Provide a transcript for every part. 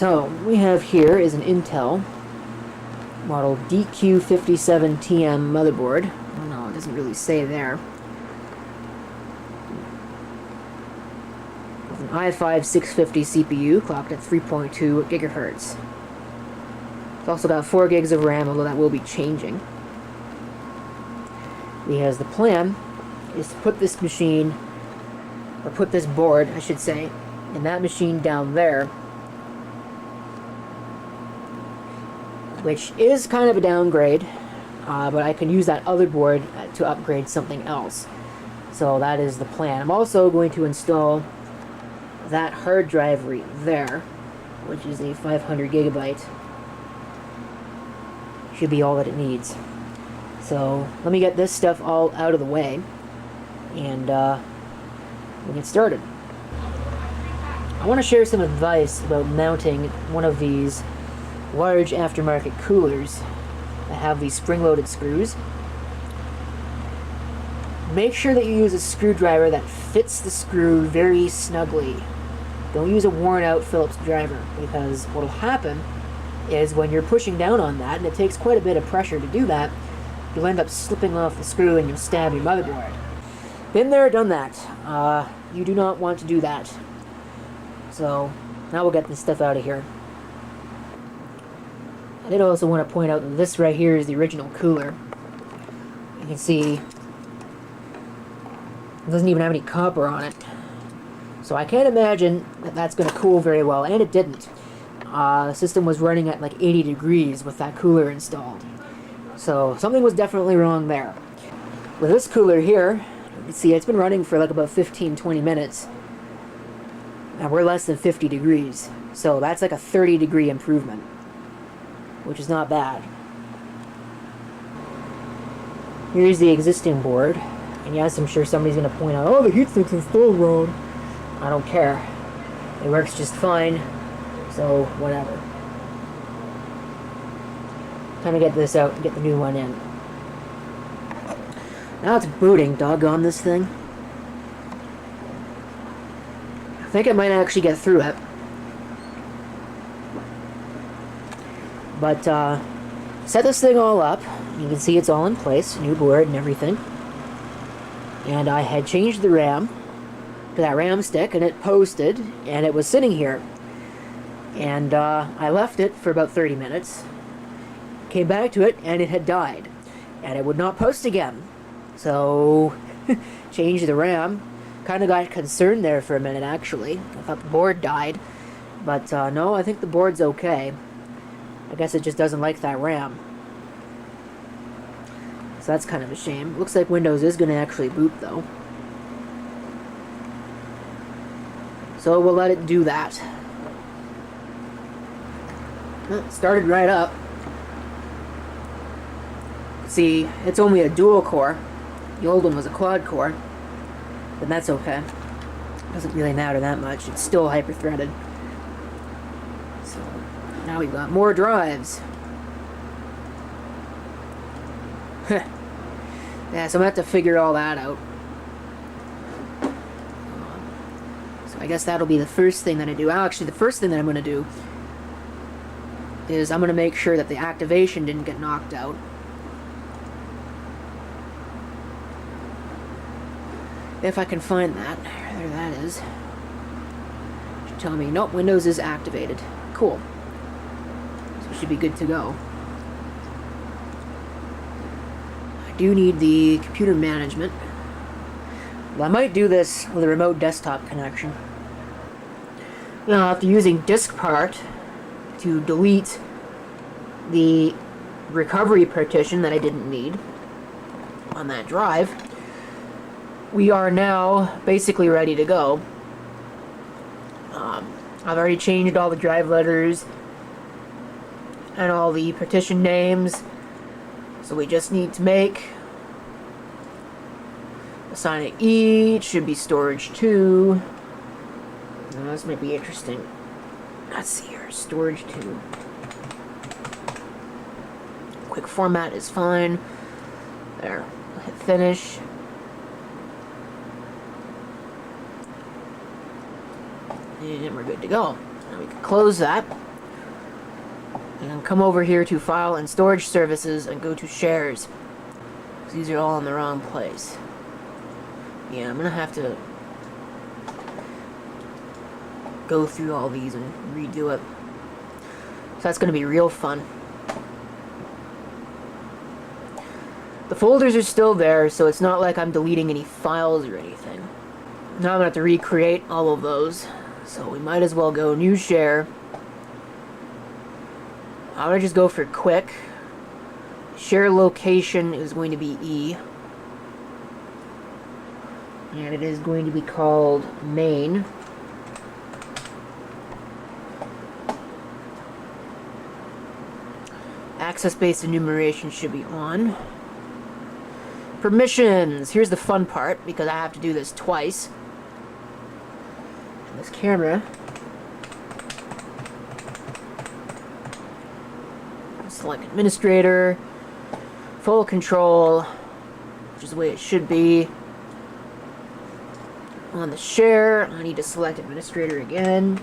So, what we have here is an Intel model DQ57TM motherboard. Oh no, it doesn't really say there. With an i5 650 CPU clocked at 3.2 gigahertz. It's also got 4 gigs of RAM, although that will be changing. Because the plan is to put this machine, or put this board, I should say, in that machine down there, which is kind of a downgrade, but I can use that other board to upgrade something else. So that is the plan. I'm also going to install that hard drive right there, which is a 500 gigabyte. Should be all that it needs. So let me get this stuff all out of the way, and we'll get started. I want to share some advice about mounting one of these large aftermarket coolers that have these spring-loaded screws. Make sure that you use a screwdriver that fits the screw very snugly. Don't use a worn-out Phillips driver, because what will happen is when you're pushing down on that, and it takes quite a bit of pressure to do that, you'll end up slipping off the screw and you'll stab your motherboard. Been there, done that. You do not want to do that. So, now we'll get this stuff out of here. I did also want to point out that this right here is the original cooler. You can see it doesn't even have any copper on it. So I can't imagine that that's going to cool very well, and it didn't. The system was running at like 80 degrees with that cooler installed. So something was definitely wrong there. With this cooler here, you can see it's been running for like about 15-20 minutes. And we're less than 50 degrees. So that's like a 30-degree improvement, which is not bad. Here's the existing board. And yes, I'm sure somebody's going to point out, oh, the heatsink's installed wrong. I don't care. It works just fine. So, whatever. Time to get this out and get the new one in. Now it's booting, doggone this thing. I think I might actually get through it. But, set this thing all up. You can see it's all in place, new board and everything. And I had changed the RAM to that RAM stick, and it posted, and it was sitting here. And I left it for about 30 minutes, came back to it, and it had died. And it would not post again. So, changed the RAM. Kind of got concerned there for a minute, actually. I thought the board died. But no, I think the board's okay. I guess it just doesn't like that RAM. So that's kind of a shame. Looks like Windows is going to actually boot, though. So we'll let it do that. It started right up. See, it's only a dual core. The old one was a quad core. But that's okay. Doesn't really matter that much. It's still hyper-threaded. So, now we've got more drives. Yeah, so I'm going to have to figure all that out. So I guess that'll be the first thing that I do. Actually, the first thing that I'm going to do is I'm going to make sure that the activation didn't get knocked out. If I can find that. There that is. Should tell me, nope, Windows is activated. Cool. So it should be good to go. I do need the computer management. Well, I might do this with a remote desktop connection. Now, after using diskpart to delete the recovery partition that I didn't need on that drive, we are now basically ready to go. I've already changed all the drive letters and all the partition names, so we just need to make assign it E. It should be storage 2. Now, this might be interesting. Let's see here, storage 2. Quick format is fine. There, I'll hit finish. And we're good to go. Now we can close that. And come over here to File and Storage Services and go to Shares. These are all in the wrong place. Yeah, I'm gonna have to go through all these and redo it. So that's gonna be real fun. The folders are still there, so it's not like I'm deleting any files or anything. Now I'm gonna have to recreate all of those. So we might as well go New Share. I'm gonna just go for quick. Share location is going to be E. And it is going to be called main. Access-based enumeration should be on. Permissions. Here's the fun part, because I have to do this twice. And this camera. Select administrator. Full control, which is the way it should be. On the share, I need to select administrator again.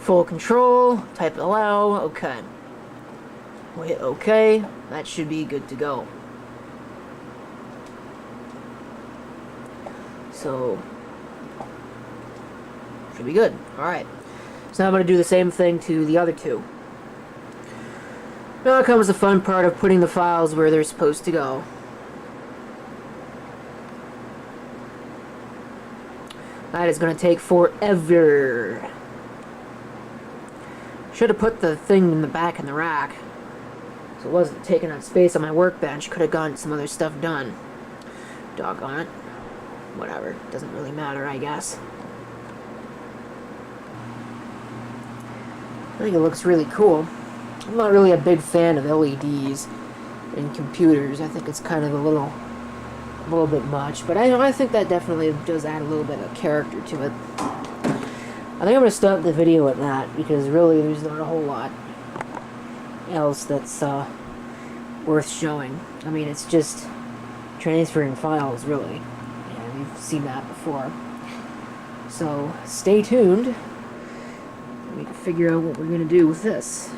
Full control, type allow, okay. We'll hit OK, that should be good to go. So, should be good, alright. So now I'm going to do the same thing to the other two. Now comes the fun part of putting the files where they're supposed to go. That is going to take forever. Should have put the thing in the back in the rack, so it wasn't taking up space on my workbench. Could have gotten some other stuff done. Doggone it. Whatever. Doesn't really matter, I guess. I think it looks really cool. I'm not really a big fan of LEDs in computers. I think it's kind of a little bit much, but I think that definitely does add a little bit of character to it. I think I'm going to stop the video at that, because really there's not a whole lot else that's worth showing. I mean, it's just transferring files, really. Yeah, we've seen that before. So, stay tuned. We can figure out what we're going to do with this.